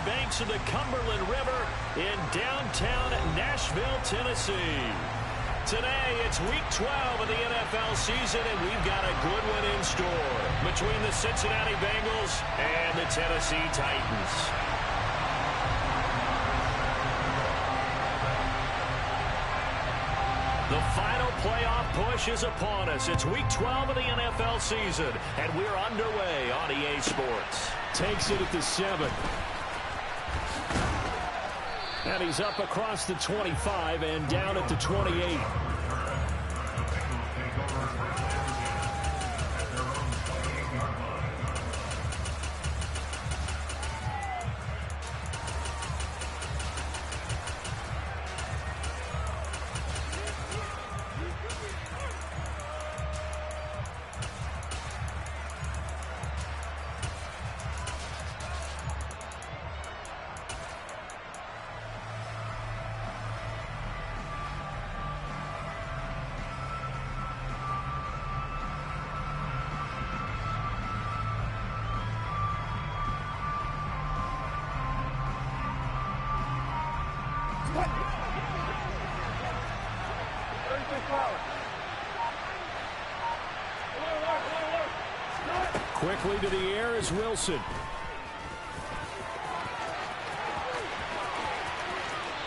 the banks of the Cumberland River in downtown Nashville, Tennessee. Today, it's Week 12 of the NFL season, and we've got a good one in store between the Cincinnati Bengals and the Tennessee Titans. The final playoff push is upon us. It's Week 12 of the NFL season, and we're underway on EA Sports. Takes it at the 7. And he's up across the 25 and down at the 28. Quickly to the air is Wilson.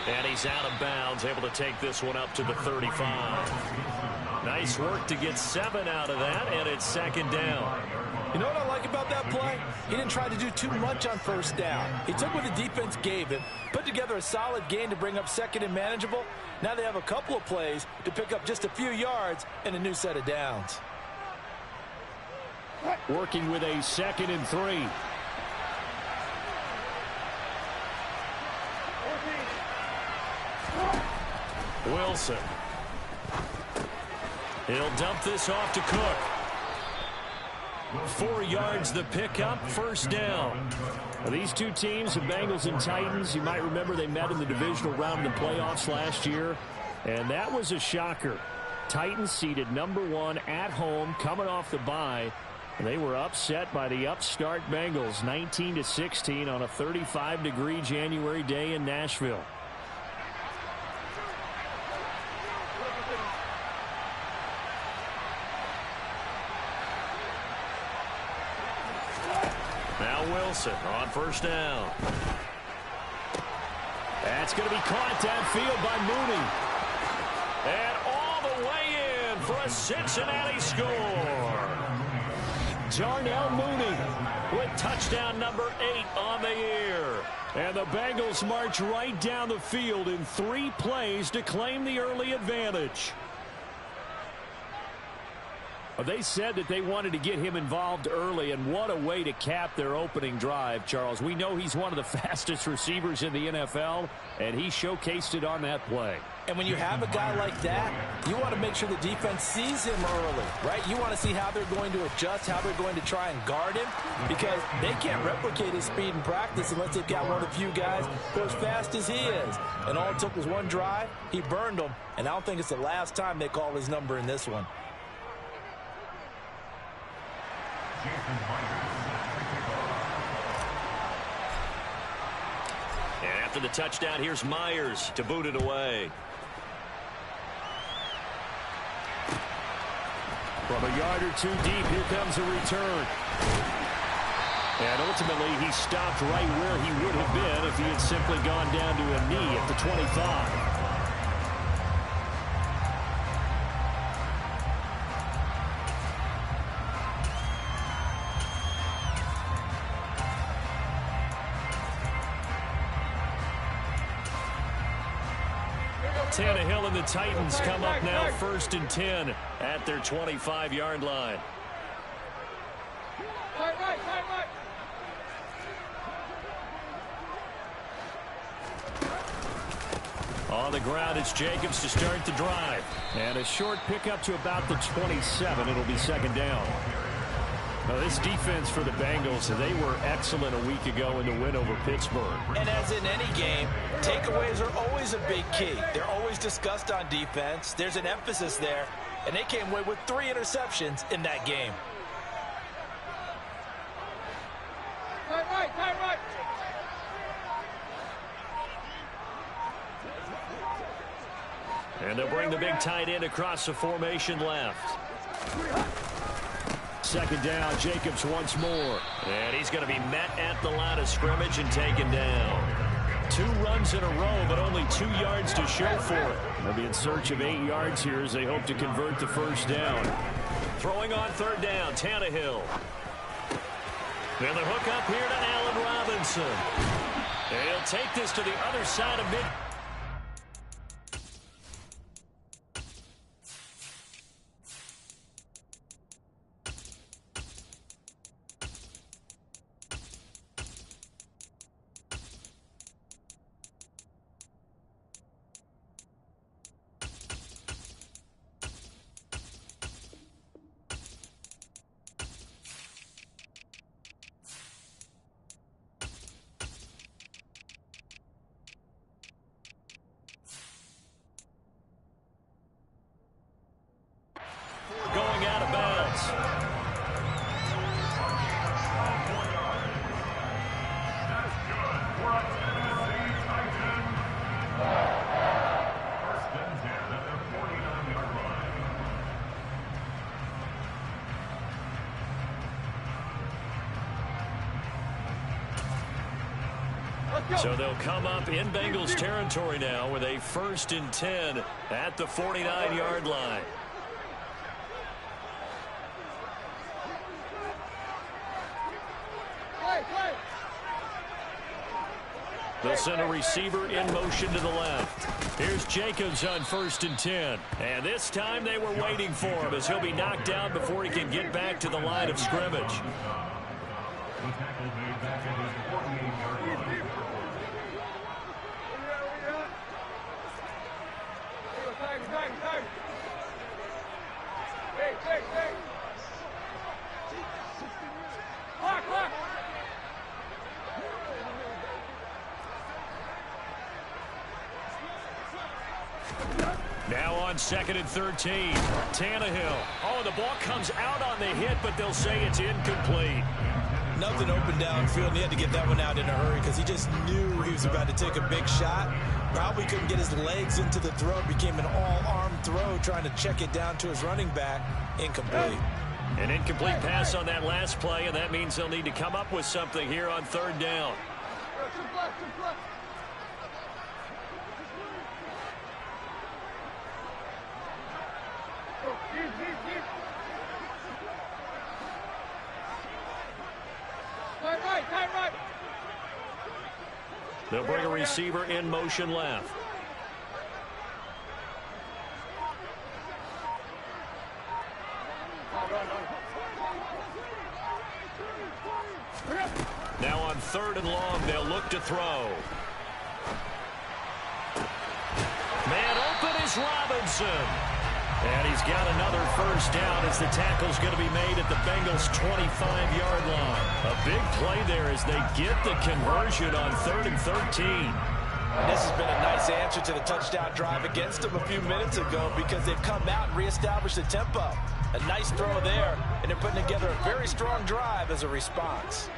And he's out of bounds, able to take this one up to the 35. Nice work to get 7 out of that, and it's second down. You know what I like about that play? He didn't try to do too much on first down. He took what the defense gave him, put together a solid gain to bring up second and manageable. Now they have a couple of plays to pick up just a few yards and a new set of downs. Working with a 2nd and 3. Wilson. He'll dump this off to Cook. 4 yards the pickup, first down. Well, these two teams, the Bengals and Titans, you might remember they met in the divisional round of the playoffs last year, and that was a shocker. Titans seeded #1 at home, coming off the bye. They were upset by the upstart Bengals, 19-16 on a 35-degree January day in Nashville. Now Wilson on first down. That's going to be caught downfield by Mooney. And all the way in for a Cincinnati score. Darnell Mooney with touchdown number 8 on the year. And the Bengals march right down the field in 3 plays to claim the early advantage. They said that they wanted to get him involved early, and what a way to cap their opening drive, Charles. We know he's one of the fastest receivers in the NFL, and he showcased it on that play. And when you have a guy like that, you want to make sure the defense sees him early, right? You want to see how they're going to adjust, how they're going to try and guard him, because they can't replicate his speed in practice unless they've got one of the few guys who are as fast as he is. And all it took was one drive. He burned them, and I don't think it's the last time they call his number in this one. And after the touchdown, here's Myers to boot it away. From a yard or 2 deep, here comes a return. And ultimately, he stopped right where he would have been if he had simply gone down to a knee at the 25. Tannehill and the Titans come up now 1st and 10 at their 25-yard line. On the ground, it's Jacobs to start the drive. And a short pickup to about the 27. It'll be second down. Now, this defense for the Bengals, they were excellent a week ago in the win over Pittsburgh. And as in any game, takeaways are always a big key. They're always discussed on defense. There's an emphasis there, and they came away with 3 interceptions in that game. And they'll bring the big tight end across the formation left. Second down, Jacobs once more. And he's going to be met at the line of scrimmage and taken down. 2 runs in a row, but only 2 yards to show for it. They'll be in search of 8 yards here as they hope to convert the first down. Throwing on third down, Tannehill. And the hook up here to Allen Robinson. And he'll take this to the other side of mid. Going out of bounds. So they'll come up in Bengals territory now with a 1st and 10 at the 49-yard line. They'll send a receiver in motion to the left. Here's Jacobs on 1st and 10. And this time they were waiting for him as he'll be knocked down before he can get back to the line of scrimmage. Now on 2nd and 13. Tannehill. Oh, the ball comes out on the hit, but they'll say it's incomplete. Nothing open downfield, and he had to get that one out in a hurry because he just knew he was about to take a big shot. Probably couldn't get his legs into the throw. Became an all-arm throw, trying to check it down to his running back. Incomplete. An incomplete pass on that last play, and that means they'll need to come up with something here on 3rd down. They'll bring a receiver in motion left. Now on 3rd and long, they'll look to throw. Man open is Robinson. And he's got another first down as the tackle's going to be made at the Bengals' 25-yard line. A big play there as they get the conversion on 3rd and 13. This has been a nice answer to the touchdown drive against them a few minutes ago because they've come out and reestablished the tempo. A nice throw there, and they're putting together a very strong drive as a response.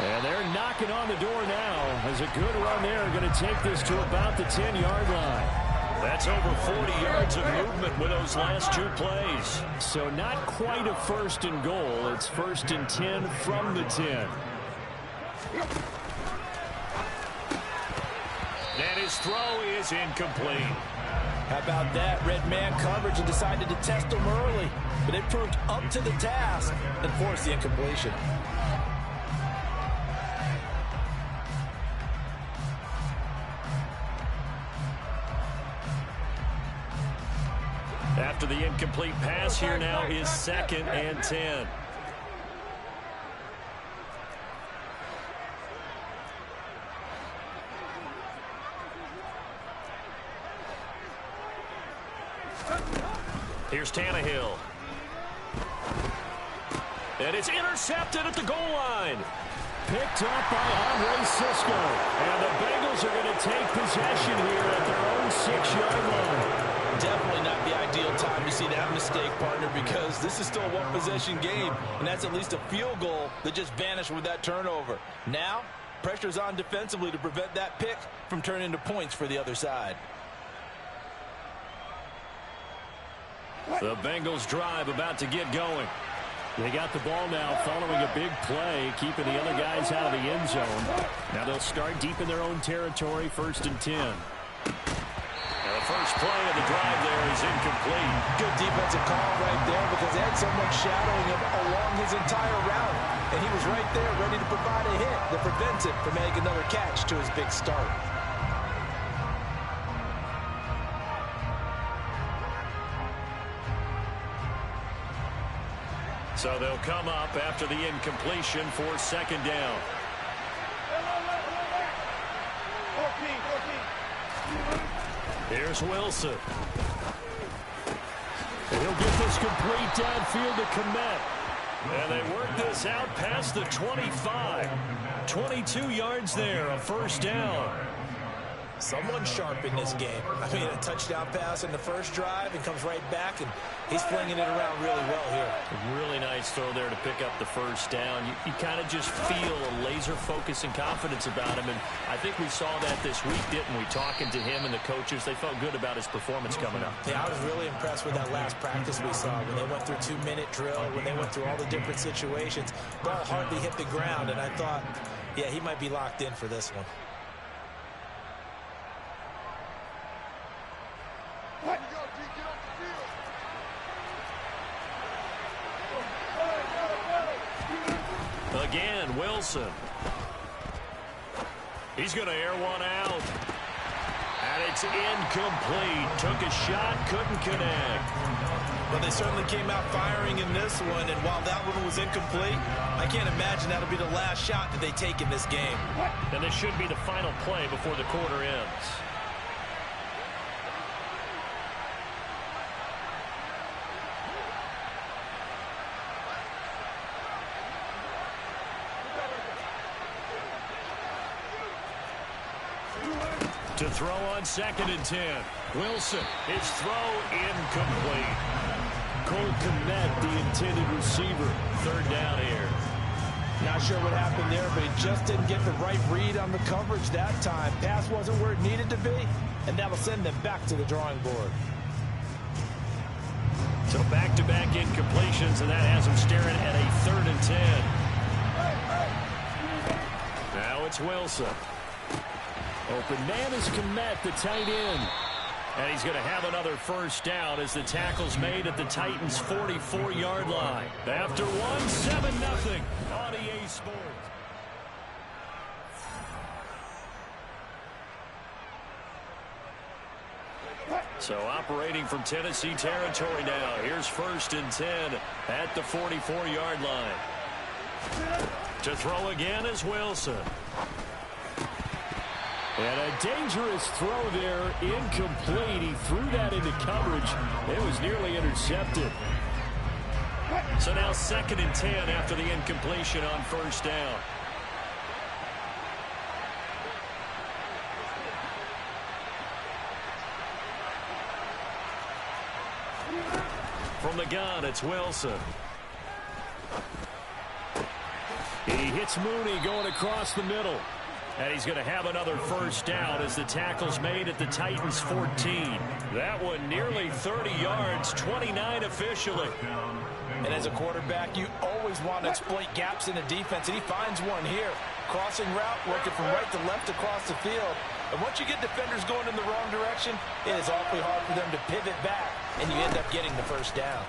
And they're knocking on the door now as a good run there. Going to take this to about the 10-yard line. That's over 40 yards of movement with those last 2 plays. So not quite a 1st and goal. It's 1st and 10 from the 10. And his throw is incomplete. How about that? Red man coverage and decided to test them early. But they proved up to the task and forced the incompletion. After the incomplete pass, here now is 2nd and 10. Here's Tannehill. And it's intercepted at the goal line. Picked up by Andre Cisco. And the Bengals are going to take possession here at their own 6-yard line. Definitely not the ideal time to see that mistake, partner, because this is still a one-possession game, and that's at least a field goal that just vanished with that turnover. Now, pressure's on defensively to prevent that pick from turning into points for the other side. The Bengals drive about to get going. They got the ball now following a big play, keeping the other guys out of the end zone. Now they'll start deep in their own territory, 1st and 10. Now the first play of the drive there is incomplete. Good defensive call right there because they had someone shadowing him along his entire route. And he was right there ready to provide a hit that prevents him from making another catch to his big start. So they'll come up after the incompletion for 2nd down. Here's Wilson. And he'll get this complete downfield to Kmet. And they work this out past the 25. 22 yards there, a 1st down. Someone sharp in this game. I mean, a touchdown pass in the first drive and comes right back, and he's flinging it around really well here. A really nice throw there to pick up the 1st down. You kind of just feel a laser focus and confidence about him, and I think we saw that this week, didn't we? Talking to him and the coaches, they felt good about his performance coming up. Yeah, I was really impressed with that last practice we saw when they went through 2-minute drill, when they went through all the different situations. Ball hardly hit the ground, and I thought, yeah, he might be locked in for this one. Again, Wilson. He's going to air one out. And it's incomplete. Took a shot, couldn't connect. Well, they certainly came out firing in this one, and while that one was incomplete, I can't imagine that'll be the last shot that they take in this game. And this should be the final play before the quarter ends. To throw on 2nd and 10. Wilson, his throw incomplete. Cole Kmet, the intended receiver. 3rd down here. Not sure what happened there, but he just didn't get the right read on the coverage that time. Pass wasn't where it needed to be, and that'll send them back to the drawing board. So back-to-back incompletions, and that has them staring at a 3rd and 10. Now it's Wilson. Open man is Kmet, the tight end. And he's going to have another 1st down as the tackle's made at the Titans' 44-yard line. After 7-0 on EA Sports. So operating from Tennessee territory now. Here's 1st and 10 at the 44-yard line. To throw again is Wilson. And a dangerous throw there, incomplete. He threw that into coverage. It was nearly intercepted. So now 2nd and 10 after the incompletion on 1st down. From the gun, it's Wilson. He hits Mooney going across the middle. And he's going to have another 1st down as the tackle's made at the Titans' 14. That one nearly 30 yards, 29 officially. And as a quarterback, you always want to exploit gaps in the defense, and he finds one here. Crossing route, working from right to left across the field. And once you get defenders going in the wrong direction, it is awfully hard for them to pivot back, and you end up getting the 1st down.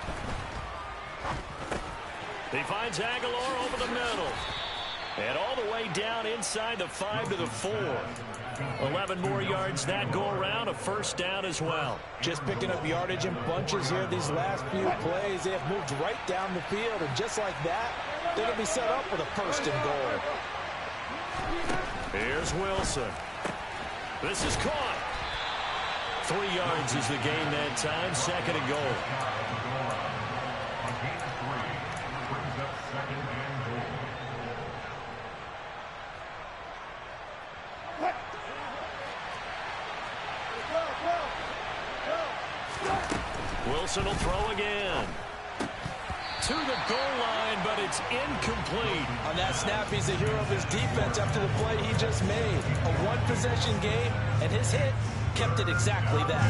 He finds Aguilar over the middle. And all the way down inside the 5 to the 4. 11 more yards that go around, a 1st down as well. Just picking up yardage in bunches here these last few plays. They have moved right down the field, and just like that, they're going to be set up with a 1st and goal. Here's Wilson. This is caught. 3 yards is the gain that time, 2nd and goal. Wilson will throw again. To the goal line, but it's incomplete. On that snap, he's the hero of his defense after the play he just made. A one-possession game, and his hit kept it exactly that.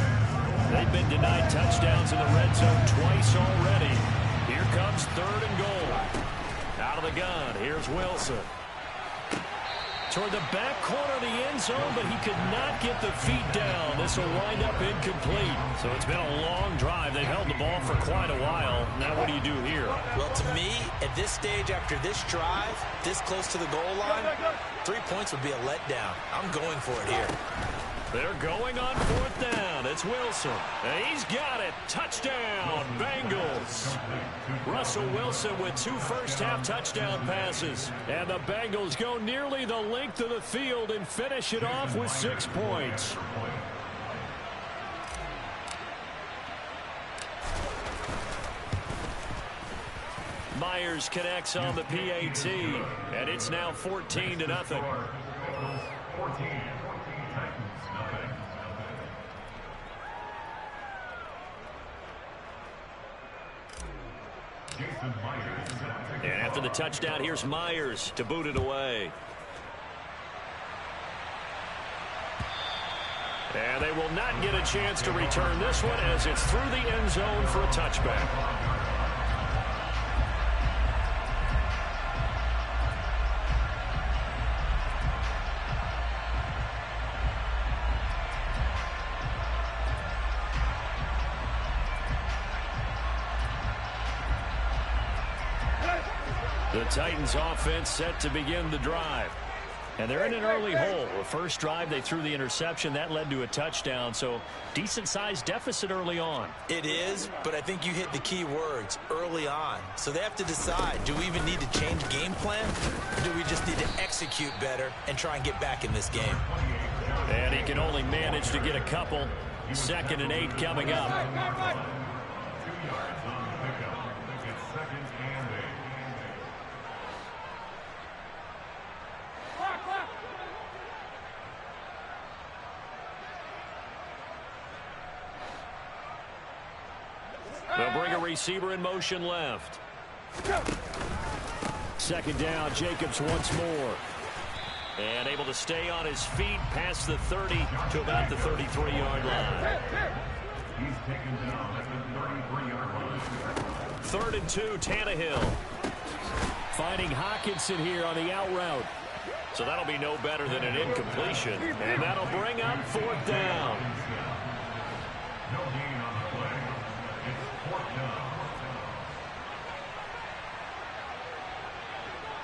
They've been denied touchdowns in the red zone twice already. Here comes 3rd and goal. Out of the gun, here's Wilson. Toward the back corner of the end zone, but he could not get the feet down. This will wind up incomplete. So it's been a long drive. They've held the ball for quite a while. Now what do you do here? Well, to me, at this stage after this drive, this close to the goal line, 3 points would be a letdown. I'm going for it here. They're going on 4th down. It's Wilson. And he's got it. Touchdown, Bengals. Russell Wilson with 2 first-half touchdown passes. And the Bengals go nearly the length of the field and finish it off with 6 points. Myers connects on the PAT. And it's now 14-0. And after the touchdown, here's Myers to boot it away. And they will not get a chance to return this one as it's through the end zone for a touchback. The Titans offense set to begin the drive. And they're in an early hole. The first drive, they threw the interception. That led to a touchdown. So decent-sized deficit early on. It is, but I think you hit the key words, early on. So they have to decide, do we even need to change game plan? Or do we just need to execute better and try and get back in this game? And he can only manage to get a couple. 2nd and 8 coming up. They'll bring a receiver in motion left. 2nd down, Jacobs once more. And able to stay on his feet past the 30 to about the 33-yard line. He's taken down at the 33-yard line. 3rd and 2, Tannehill. Finding Hockenson here on the out route. So that'll be no better than an incompletion. And that'll bring up 4th down. No gain on the play. It's 4th down.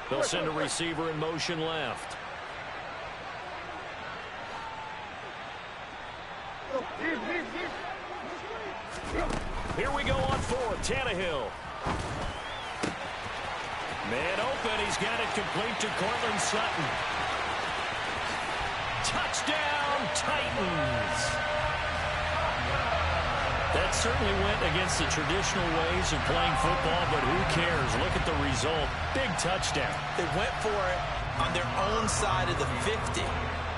They'll send a receiver in motion left. Here we go on 4th. Tannehill. Man open. He's got it complete to Cortland Sutton. Touchdown, Titans. That certainly went against the traditional ways of playing football, but who cares? Look at the result. Big touchdown. They went for it on their own side of the 50.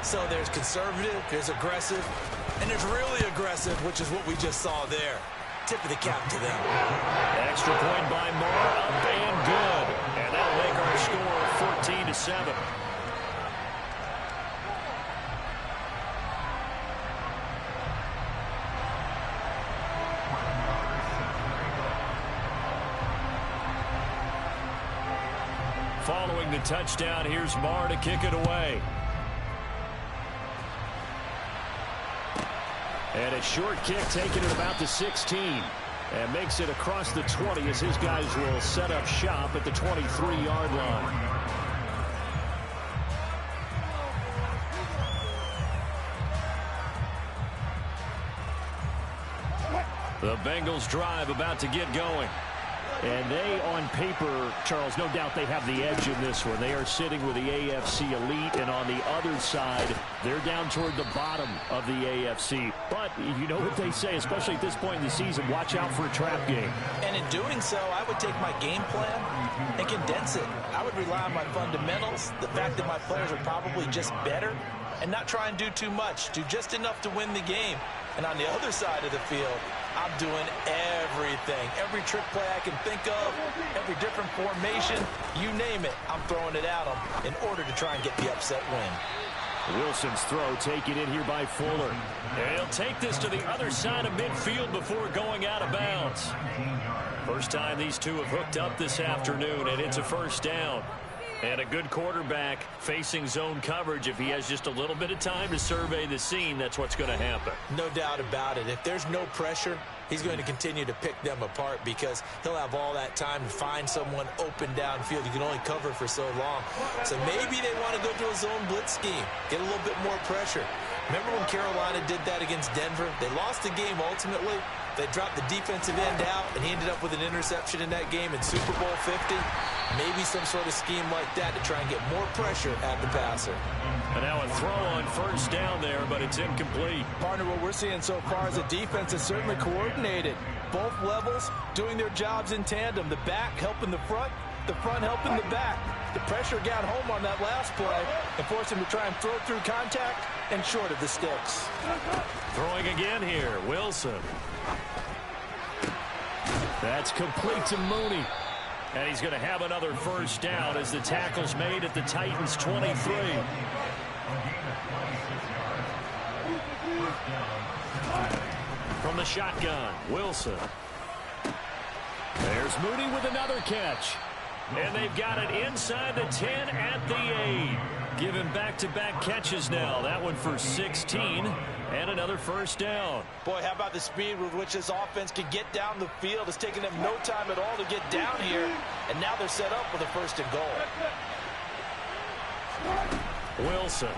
So there's conservative, there's aggressive, and there's really aggressive, which is what we just saw there. Tip of the cap to them. Extra point by Moore, up and good. And that'll make our score 14-7. Following the touchdown, here's Marr to kick it away. And a short kick taken at about the 16. And makes it across the 20 as his guys will set up shop at the 23-yard line. The Bengals drive about to get going. And they, on paper, Charles, no doubt they have the edge in this one. They are sitting with the AFC elite, and on the other side, they're down toward the bottom of the AFC. But you know what they say, especially at this point in the season, watch out for a trap game. And in doing so, I would take my game plan and condense it. I would rely on my fundamentals, the fact that my players are probably just better, and not try and do too much, do just enough to win the game. And on the other side of the field, I'm doing everything. Every trick play I can think of, every different formation, you name it, I'm throwing it at them in order to try and get the upset win. Wilson's throw taken in here by Fuller. And he'll take this to the other side of midfield before going out of bounds. First time these two have hooked up this afternoon, and it's a first down. And a good quarterback facing zone coverage. If he has just a little bit of time to survey the scene, that's what's going to happen. No doubt about it. If there's no pressure, he's going to continue to pick them apart because he'll have all that time to find someone open downfield. You can only cover for so long. So maybe they want to go to a zone blitz scheme, get a little bit more pressure. Remember when Carolina did that against Denver? They lost the game ultimately. They dropped the defensive end out, and he ended up with an interception in that game in Super Bowl 50. Maybe some sort of scheme like that to try and get more pressure at the passer. And now a throw on first down there, but it's incomplete. Partner, what we're seeing so far is the defense is certainly coordinated. Both levels doing their jobs in tandem. The back helping the front helping the back. The pressure got home on that last play and forced him to try and throw through contact and short of the sticks. Throwing again here, Wilson. That's complete to Mooney. And he's going to have another first down as the tackle's made at the Titans' 23. From the shotgun, Wilson. There's Mooney with another catch. And they've got it inside the 10 at the 8. Giving back-to-back catches now. That one for 16 and another first down. Boy, how about the speed with which this offense can get down the field? It's taken them no time at all to get down here, and now they're set up with a first and goal. Wilson.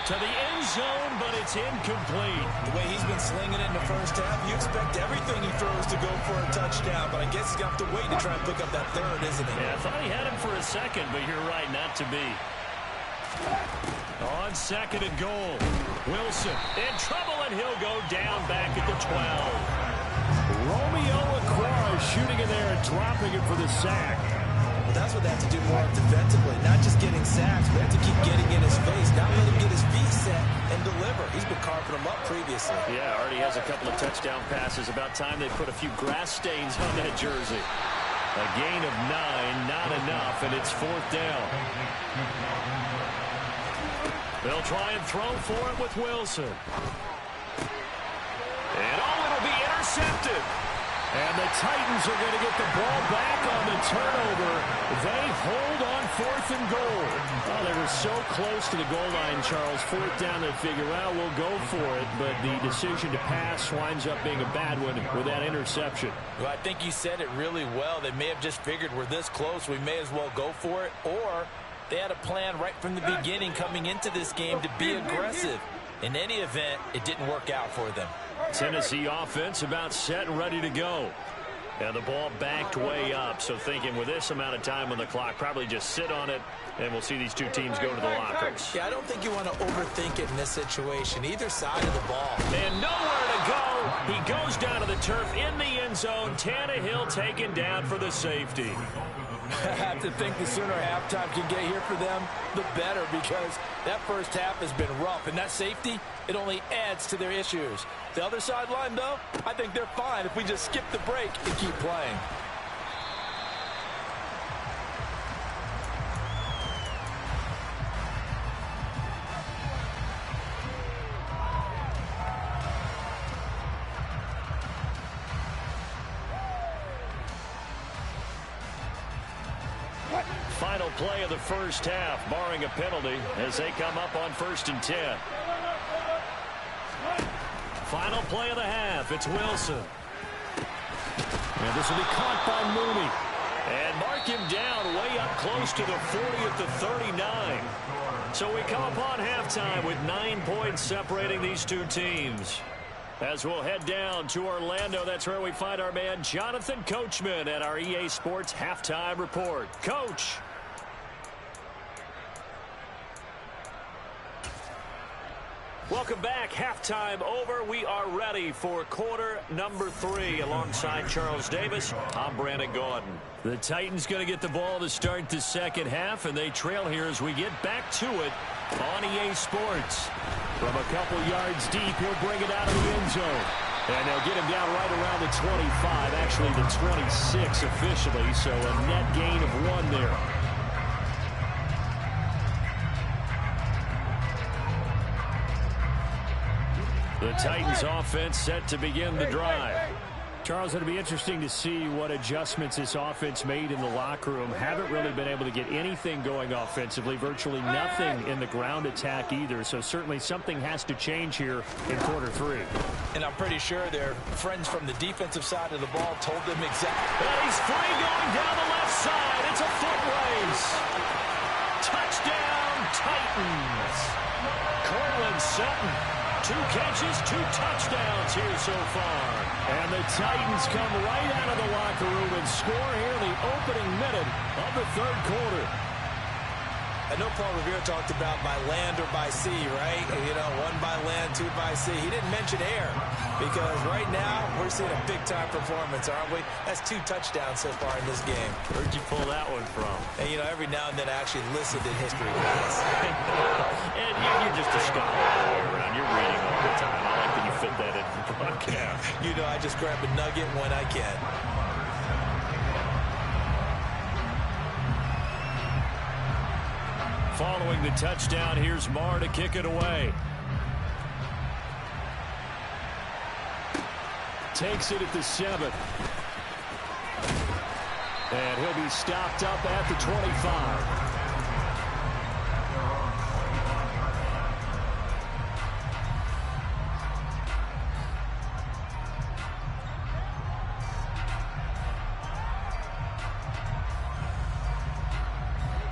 To the end zone, but it's incomplete. The way he's been slinging it in the first half, you expect everything he throws to go for a touchdown, but I guess he's got to wait to try and pick up that third, isn't he? Yeah, I thought he had him for a second, but you're right, not to be. On second and goal, Wilson in trouble, and he'll go down back at the 12. Romeo Okwara shooting in there and dropping it for the sack. Well, that's what they have to do more defensively, not just getting sacks, but they have to keep getting in his face, not let him get his feet set and deliver. He's been carving them up previously. Yeah, already has a couple of touchdown passes. About time they put a few grass stains on that jersey. A gain of 9, not enough, and it's fourth down. They'll try and throw for it with Wilson. And it'll be intercepted. And the Titans are going to get the ball back on the turnover. They hold on fourth and goal. Oh, they were so close to the goal line, Charles. Fourth down, they figure, well, we'll go for it. But the decision to pass winds up being a bad one with that interception. Well, I think you said it really well. They may have just figured we're this close, we may as well go for it. Or they had a plan right from the beginning coming into this game to be aggressive. In any event, it didn't work out for them. Tennessee offense about set and ready to go. And the ball backed way up. So thinking with this amount of time on the clock, probably just sit on it, and we'll see these two teams go to the lockers. Yeah, I don't think you want to overthink it in this situation, either side of the ball. And nowhere to go. He goes down to the turf in the end zone. Tannehill taken down for the safety. I have to think the sooner halftime can get here for them, the better, because that first half has been rough. And that safety, it only adds to their issues. The other sideline, though, I think they're fine if we just skip the break and keep playing. Final play of the first half, barring a penalty, as they come up on 1st and 10. Final play of the half, it's Wilson. And this will be caught by Mooney. And mark him down way up close to the 40 at the 39. So we come upon halftime with 9 points separating these two teams. As we'll head down to Orlando, that's where we find our man Jonathan Coachman at our EA Sports Halftime Report. Coach. Welcome back. Halftime over. We are ready for quarter number 3. Alongside Charles Davis, I'm Brandon Gordon. The Titans going to get the ball to start the second half, and they trail here as we get back to it on EA Sports. From a couple yards deep, he'll bring it out of the end zone. And they'll get him down right around the 25, actually the 26 officially, so a net gain of 1 there. The Titans offense set to begin the drive. Charles, it'll be interesting to see what adjustments this offense made in the locker room. Haven't really been able to get anything going offensively, virtually nothing in the ground attack either. So certainly something has to change here in quarter 3. And I'm pretty sure their friends from the defensive side of the ball told them exactly. And he's free going down the left side. It's a foot race. Touchdown, Titans. Cortland Sutton. 2 catches, 2 touchdowns here so far. And the Titans come right out of the locker room and score here in the opening minute of the third quarter. I know Paul Revere talked about by land or by sea, right? You know, 1 by land, 2 by sea. He didn't mention air because right now we're seeing a big-time performance, aren't we? That's 2 touchdowns so far in this game. Where'd you pull that one from? And, you know, every now and then I actually listened in history class. And you're just a scholar all the way around. You're reading all the time. I like that you fit that in the broadcast. You know, I just grab a nugget when I can. Following the touchdown, here's Marr to kick it away. Takes it at the 7. And he'll be stopped up at the 25.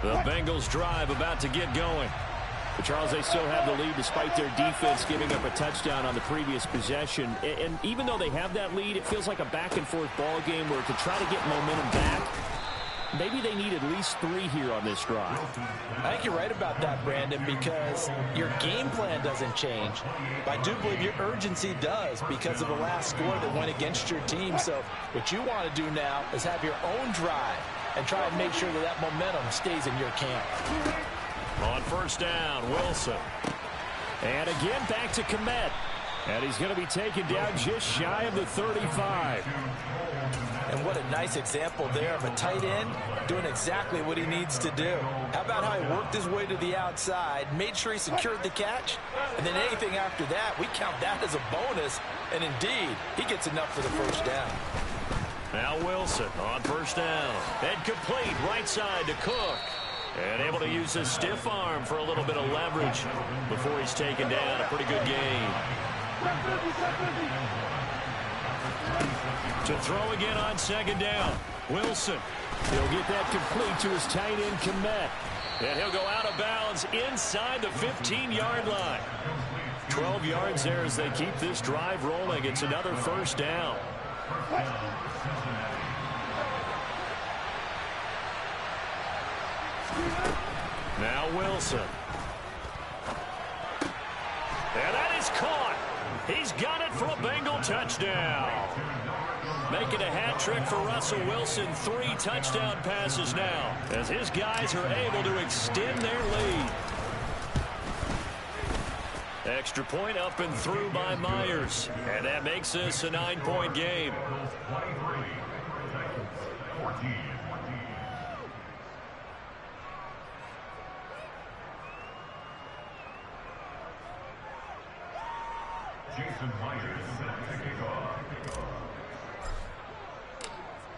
The Bengals drive about to get going. But Charles, they still have the lead despite their defense giving up a touchdown on the previous possession. And even though they have that lead, it feels like a back-and-forth ball game where to try to get momentum back, maybe they need at least 3 here on this drive. I think you're right about that, Brandon, because your game plan doesn't change. But I do believe your urgency does because of the last score that went against your team. So what you want to do now is have your own drive and try and make sure that that momentum stays in your camp. On first down, Wilson. And again, back to Kmet. And he's going to be taken down just shy of the 35. And what a nice example there of a tight end doing exactly what he needs to do. How about how he worked his way to the outside, made sure he secured the catch, and then anything after that, we count that as a bonus. And indeed, he gets enough for the first down. Now Wilson on first down. And complete right side to Cook. And able to use his stiff arm for a little bit of leverage before he's taken down. A pretty good gain. To throw again on second down. Wilson. He'll get that complete to his tight end, Kmet. And he'll go out of bounds inside the 15-yard line. 12 yards there as they keep this drive rolling. It's another first down. Now Wilson. And that is caught. He's got it for a Bengal touchdown. Making a hat trick for Russell Wilson. 3 touchdown passes now as his guys are able to extend their lead. Extra point up and through by Myers. And that makes this a 9-point game.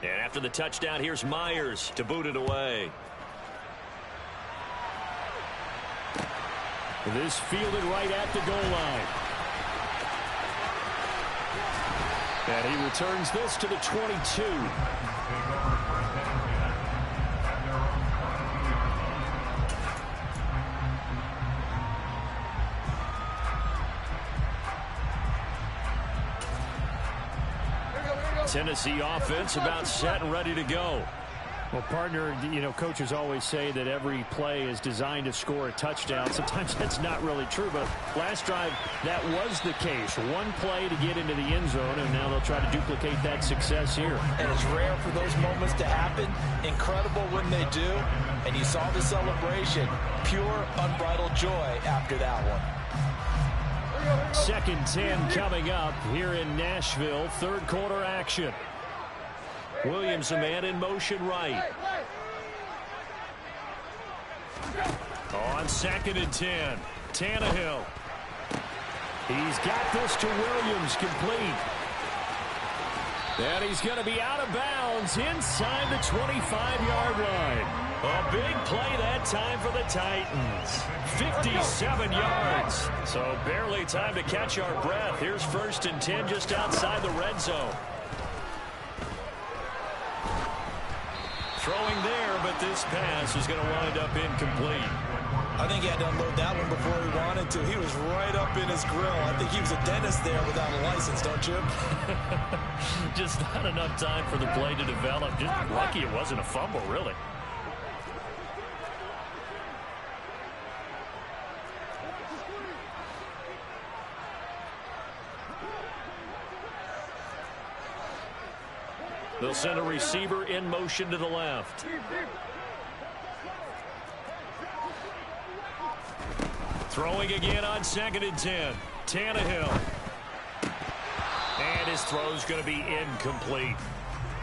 And after the touchdown, here's Myers to boot it away. This fielded right at the goal line. And he returns this to the 22. Tennessee offense about set and ready to go. Well, partner, coaches always say that every play is designed to score a touchdown. Sometimes that's not really true, but last drive, that was the case. One play to get into the end zone, and now they'll try to duplicate that success here. And it's rare for those moments to happen. Incredible when they do. And you saw the celebration. Pure, unbridled joy after that one. 2nd 10 coming up here in Nashville. Third quarter action. Williams, a man in motion right. On 2nd and 10, Tannehill. He's got this to Williams, complete. And he's going to be out of bounds inside the 25-yard line. A big play that time for the Titans. 57 yards. So barely time to catch our breath. Here's 1st and 10 just outside the red zone. Throwing there, but this pass is going to wind up incomplete. I think he had to unload that one before he wanted to. He was right up in his grill. I think he was a dentist there without a license, don't you? Just not enough time for the play to develop. Just lucky it wasn't a fumble, really. They'll send a receiver in motion to the left. Throwing again on 2nd and 10. Tannehill. And his throw's going to be incomplete.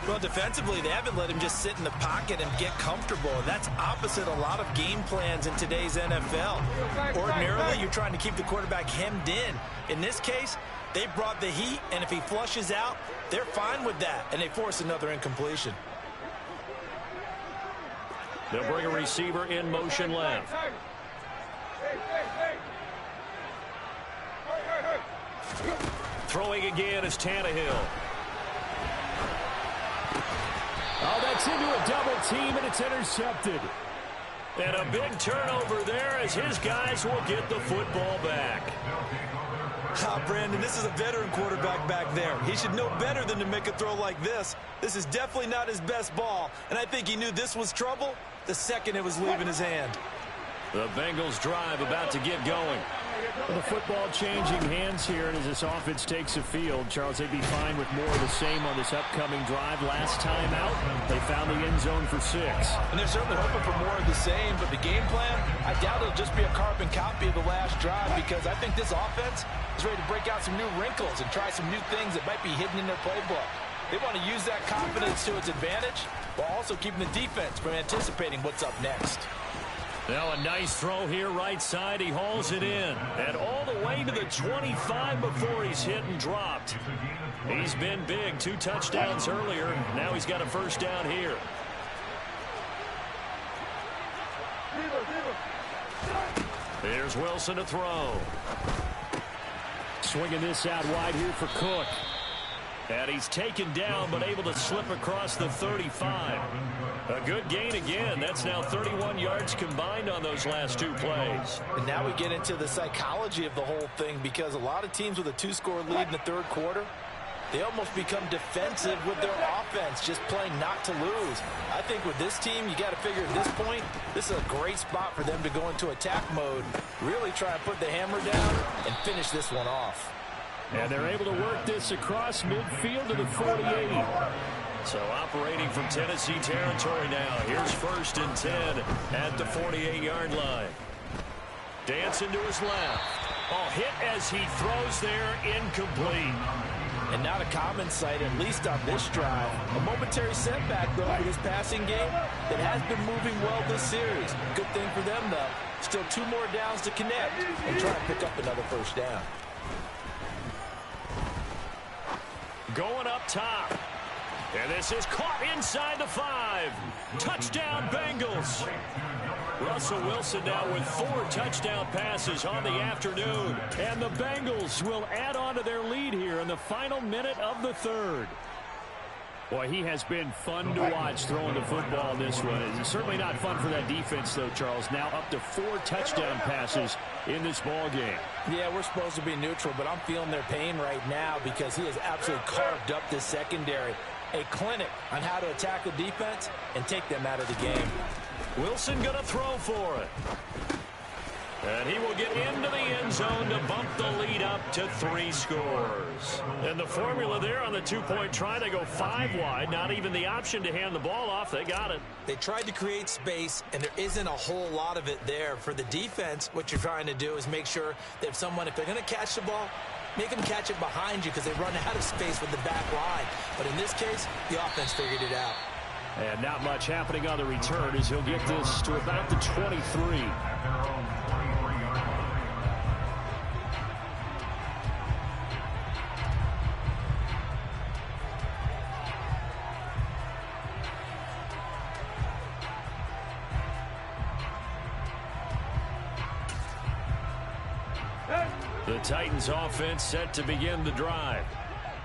Well, defensively, they haven't let him just sit in the pocket and get comfortable. And that's opposite a lot of game plans in today's NFL. Ordinarily, you're trying to keep the quarterback hemmed in. In this case, they brought the heat, and if he flushes out, they're fine with that, and they force another incompletion. They'll bring a receiver in motion left. Throwing again is Tannehill. Oh, that's into a double team, and it's intercepted. And a big turnover there as his guys will get the football back. Brandon, this is a veteran quarterback back there. He should know better than to make a throw like this. This is definitely not his best ball, and I think he knew this was trouble the second it was leaving his hand. The Bengals drive about to get going. Well, the football changing hands here, and as this offense takes the field, Charles, they'd be fine with more of the same on this upcoming drive. Last time out, they found the end zone for 6. And they're certainly hoping for more of the same, but the game plan, I doubt it'll just be a carbon copy of the last drive, because I think this offense is ready to break out some new wrinkles and try some new things that might be hidden in their playbook. They want to use that confidence to its advantage while also keeping the defense from anticipating what's up next. Now a nice throw here right side. He hauls it in. And all the way to the 25 before he's hit and dropped. He's been big. 2 touchdowns earlier. Now he's got a first down here. Here's Wilson to throw. Swinging this out wide here for Cook. And he's taken down, but able to slip across the 35. A good gain again. That's now 31 yards combined on those last 2 plays. And now we get into the psychology of the whole thing, because a lot of teams with a 2-score lead in the third quarter, they almost become defensive with their offense, just playing not to lose. I think with this team, you got to figure at this point, this is a great spot for them to go into attack mode, really try and put the hammer down and finish this one off. And they're able to work this across midfield to the 48. So operating from Tennessee territory now. Here's 1st and 10 at the 48-yard line. Dancing to his left. Oh, hit as he throws there, incomplete. And not a common sight, at least on this drive. A momentary setback, though, for this passing game that has been moving well this series. Good thing for them, though. Still 2 more downs to connect and try to pick up another first down. Going up top. And this is caught inside the 5. Touchdown, Bengals. Russell Wilson now with 4 touchdown passes on the afternoon. And the Bengals will add on to their lead here in the final minute of the third. Boy, he has been fun to watch throwing the football in this one. It's certainly not fun for that defense, though, Charles. Now up to 4 touchdown passes in this ball game. Yeah, we're supposed to be neutral, but I'm feeling their pain right now because he has absolutely carved up this secondary. A clinic on how to attack the defense and take them out of the game. Wilson going to throw for it. And he will get into the end zone to bump the lead up to 3 scores. And the formula there on the 2-point try, they go 5 wide. Not even the option to hand the ball off. They got it. They tried to create space, and there isn't a whole lot of it there. For the defense, what you're trying to do is make sure that if they're going to catch the ball, make them catch it behind you because they run out of space with the back line. But in this case, the offense figured it out. And not much happening on the return as he'll get this to about the 23. The Titans offense set to begin the drive.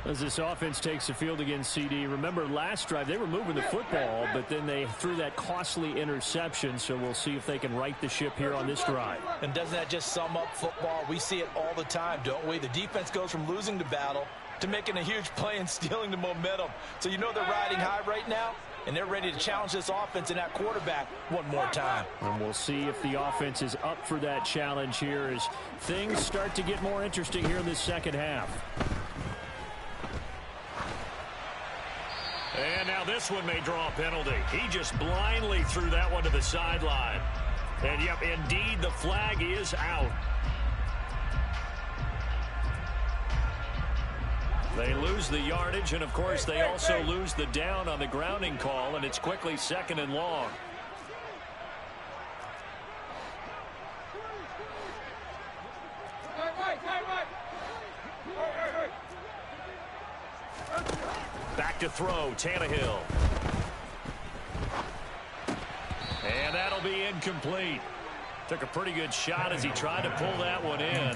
As this offense takes the field against CD, remember last drive they were moving the football, but then they threw that costly interception, so we'll see if they can right the ship here on this drive. And doesn't that just sum up football? We see it all the time, don't we? The defense goes from losing the battle to making a huge play and stealing the momentum. So you know they're riding high right now, and they're ready to challenge this offense and that quarterback one more time. And we'll see if the offense is up for that challenge here as things start to get more interesting here in this second half. And now this one may draw a penalty. He just blindly threw that one to the sideline. And, yep, indeed, the flag is out. They lose the yardage, and, of course, they also lose the down on the grounding call, and it's quickly 2nd and long. Back to throw, Tannehill. And that'll be incomplete. Took a pretty good shot as he tried to pull that one in.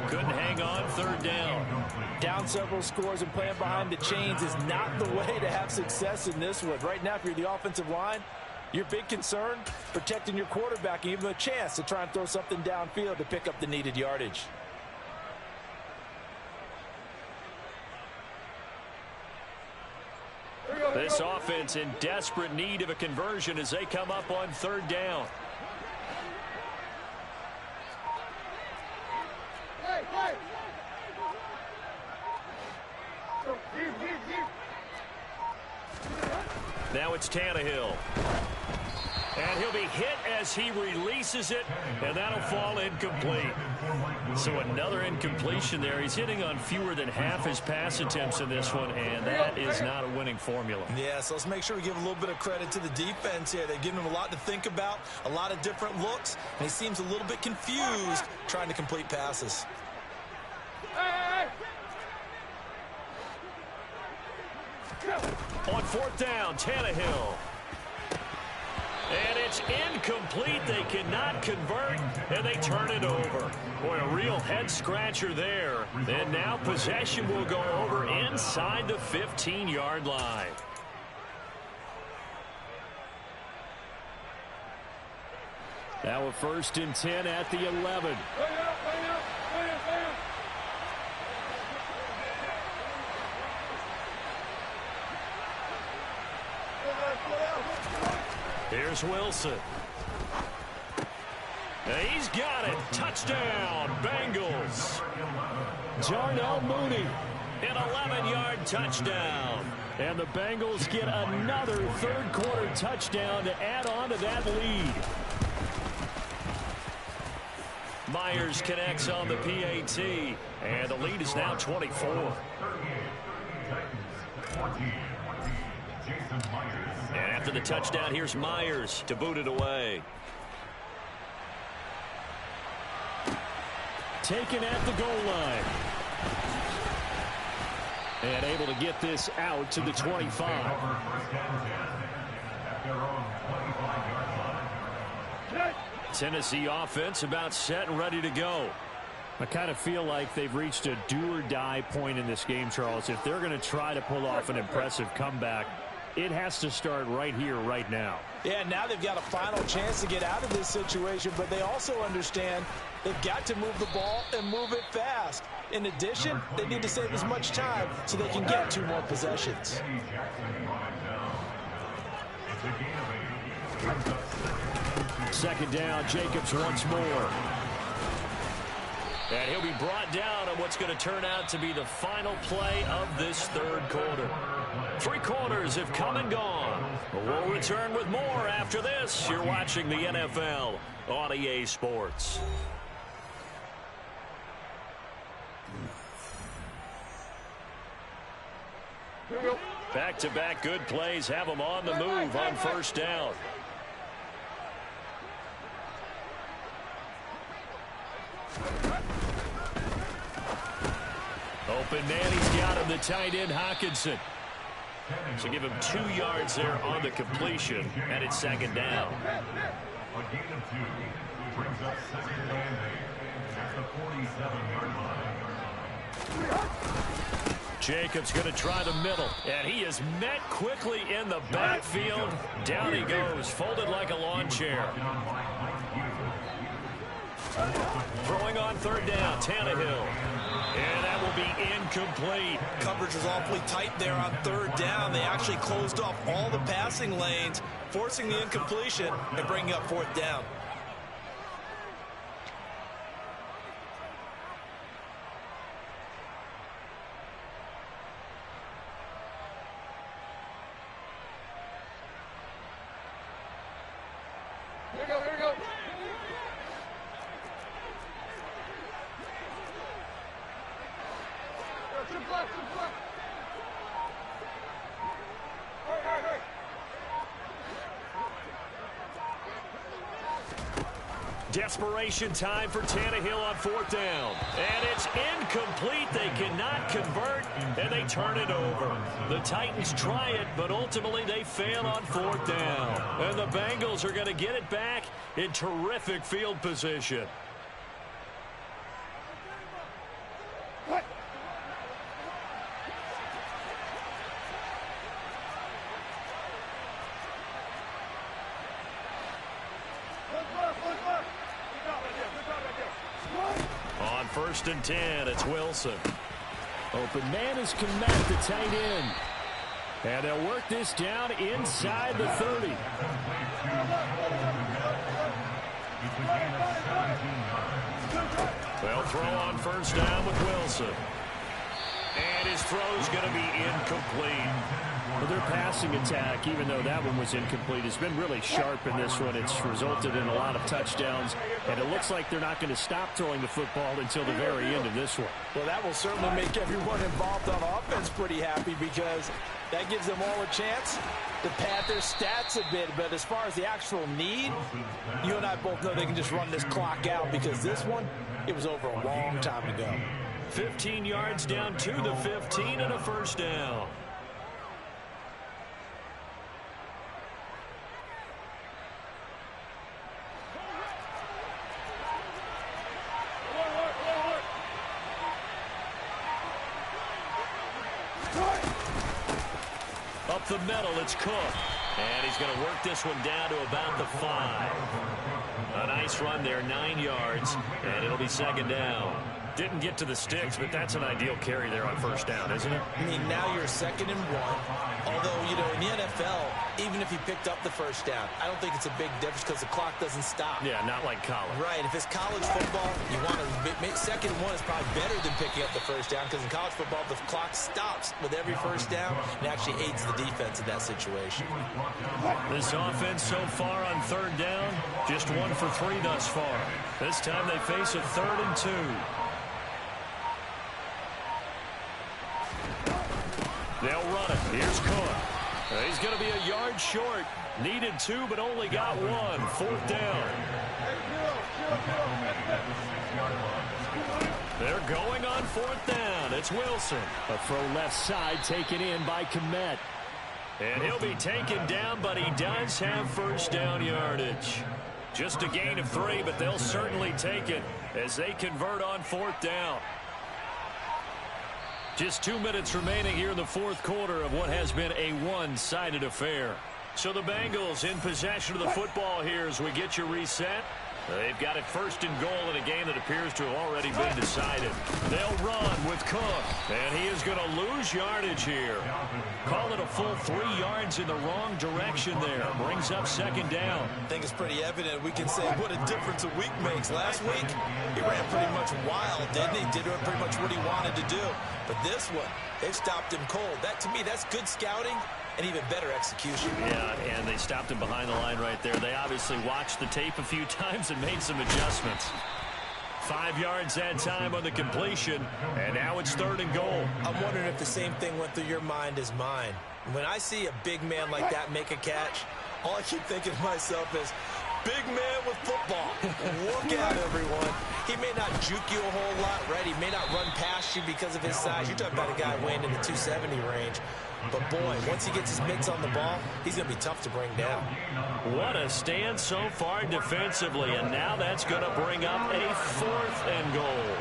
Couldn't hang on, 3rd down. Down several scores and playing behind the chains is not the way to have success in this one. Right now, if you're the offensive line, your big concern, protecting your quarterback and give him a chance to try and throw something downfield to pick up the needed yardage. This offense in desperate need of a conversion as they come up on 3rd down. Now it's Tannehill. And he'll be hit as he releases it, and that'll fall incomplete. So another incompletion there. He's hitting on fewer than half his pass attempts in this one, and that is not a winning formula. Yeah, so let's make sure we give a little bit of credit to the defense here. They've given him a lot to think about, a lot of different looks, and he seems a little bit confused trying to complete passes. On 4th down, Tannehill. And it's incomplete. They cannot convert, and they turn it over. Boy, a real head-scratcher there. And now possession will go over inside the 15-yard line. Now a 1st and 10 at the 11. Here's Wilson. And he's got it. Touchdown, Bengals. Darnell Mooney. An 11-yard touchdown. And the Bengals get another 3rd quarter touchdown to add on to that lead. Myers connects on the PAT. And the lead is now 24. And after the touchdown, here's Myers to boot it away. Taken at the goal line. And able to get this out to the 25. Tennessee offense about set and ready to go. I kind of feel like they've reached a do-or-die point in this game, Charles. If they're going to try to pull off an impressive comeback, it has to start right here, right now. Yeah, now they've got a final chance to get out of this situation, but they also understand they've got to move the ball and move it fast. In addition, they need to save as much time so they can get 2 more possessions. Second down, Jacobs once more. And he'll be brought down on what's going to turn out to be the final play of this third quarter. 3 quarters have come and gone. We'll return with more after this. You're watching the NFL on EA Sports. Back-to-back good plays have them on the move on first down. Open man, he's got him, the tight end, Hawkinson. So give him 2 yards there on the completion, and it's second down. A gain of 2 brings up second and 8 at the 47-yard line. Jacobs going to try the middle, and he is met quickly in the backfield. Down he goes, folded like a lawn chair. Throwing on third down, Tannehill. And that will be incomplete. Coverage was awfully tight there on third down. They actually closed off all the passing lanes, forcing the incompletion and bringing up fourth down. Here we go. Desperation time for Tannehill on fourth down. And it's incomplete. They cannot convert, and they turn it over. The Titans try it, but ultimately they fail on fourth down. And the Bengals are going to get it back in terrific field position. On 1st and 10, it's Wilson. Open man is Kmet, the tight end. And they'll work this down inside the 30. They'll throw on first down with Wilson. And his throw's going to be incomplete. Well, their passing attack, even though that one was incomplete, has been really sharp in this one. It's resulted in a lot of touchdowns, and it looks like they're not going to stop throwing the football until the very end of this one. Well, that will certainly make everyone involved on offense pretty happy because that gives them all a chance to pad their stats a bit. But as far as the actual need, you and I both know they can just run this clock out because this one, it was over a long time ago. 15 yards down to the 15 and a first down. Up the middle, it's Cook. And he's going to work this one down to about the 5. A nice run there, 9 yards, and it'll be second down. Didn't get to the sticks, but that's an ideal carry there on first down, isn't it? I mean, now you're 2nd and 1. Although, you know, in the NFL, even if he picked up the first down, I don't think it's a big difference because the clock doesn't stop. Yeah, not like college. Right. If it's college football, you want to 2nd and 1 is probably better than picking up the first down because in college football, the clock stops with every first down and actually aids the defense in that situation. This offense so far on third down, just 1 for 3 thus far. This time they face a 3rd and 2. They'll run it. Here's Cook. He's going to be a yard short. Needed 2, but only got 1. 4th down. They're going on 4th down. It's Wilson. A throw left side taken in by And he'll be taken down, but he does have first down yardage. Just a gain of 3, but they'll certainly take it as they convert on 4th down. Just 2 minutes remaining here in the 4th quarter of what has been a one-sided affair. So the Bengals in possession of the football here as we get you reset. They've got it 1st and goal in a game that appears to have already been decided. They'll run with Cook, and he is going to lose yardage here. Call it a full 3 yards in the wrong direction there. Brings up 2nd down. I think it's pretty evident. We can say what a difference a week makes. Last week, he ran pretty much wild, didn't he? Did pretty much what he wanted to do. But this one, they stopped him cold. That, to me, that's good scouting and even better execution. Yeah, and they stopped him behind the line right there. They obviously watched the tape a few times and made some adjustments. 5 yards that time on the completion, and now it's 3rd and goal. I'm wondering if the same thing went through your mind as mine. When I see a big man like that make a catch, all I keep thinking to myself is, big man with football. Look out, everyone. He may not juke you a whole lot, right? He may not run past you because of his size. You're talking about a guy weighing in the 270 range. But, boy, once he gets his mitts on the ball, he's going to be tough to bring down. What a stand so far defensively, and now that's going to bring up a 4th and goal.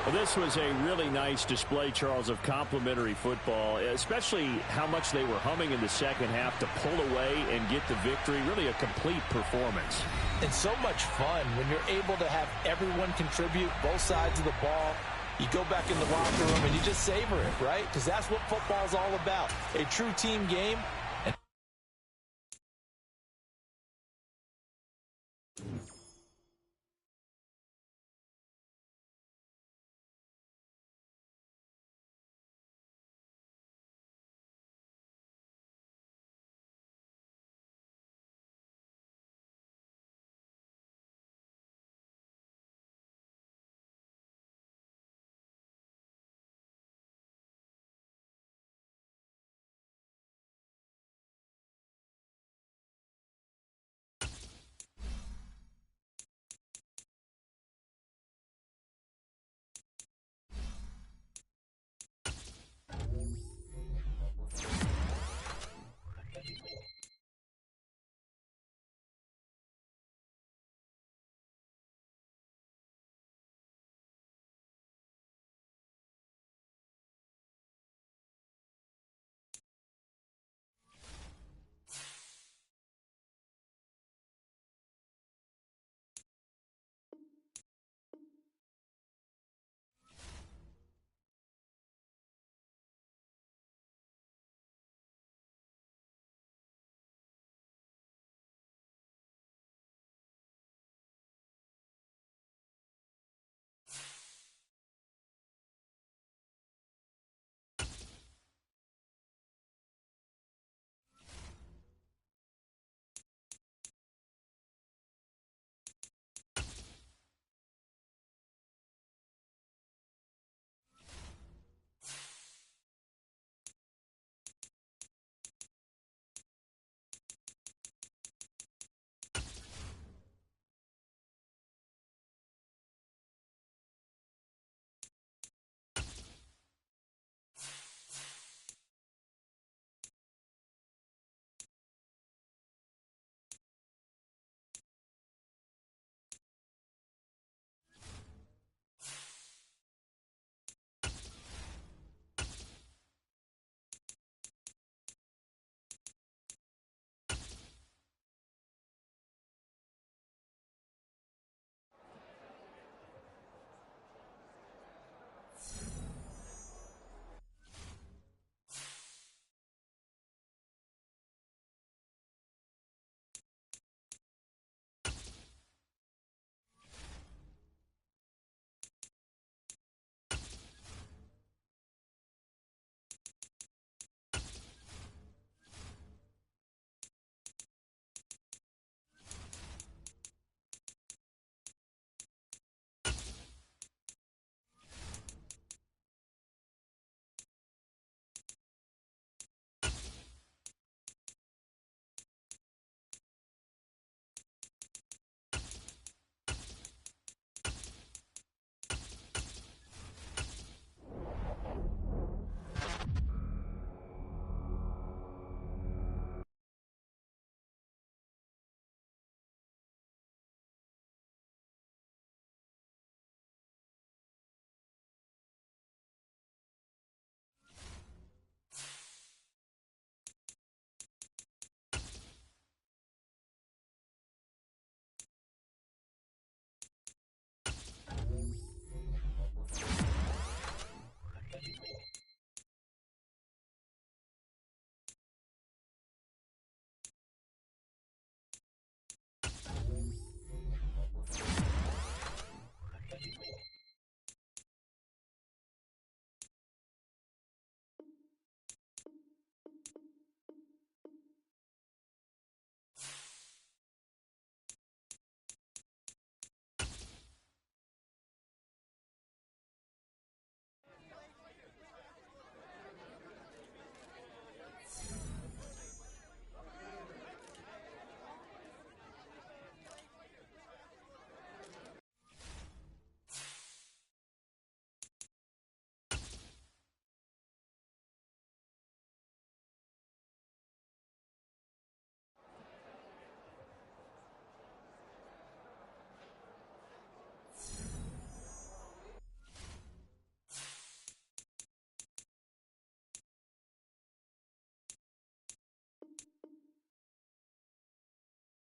Well, this was a really nice display, Charles, of complimentary football, especially how much they were humming in the second half to pull away and get the victory. Really a complete performance. And so much fun when you're able to have everyone contribute, both sides of the ball. You go back in the locker room and you just savor it, right? Because that's what football's all about. A true team game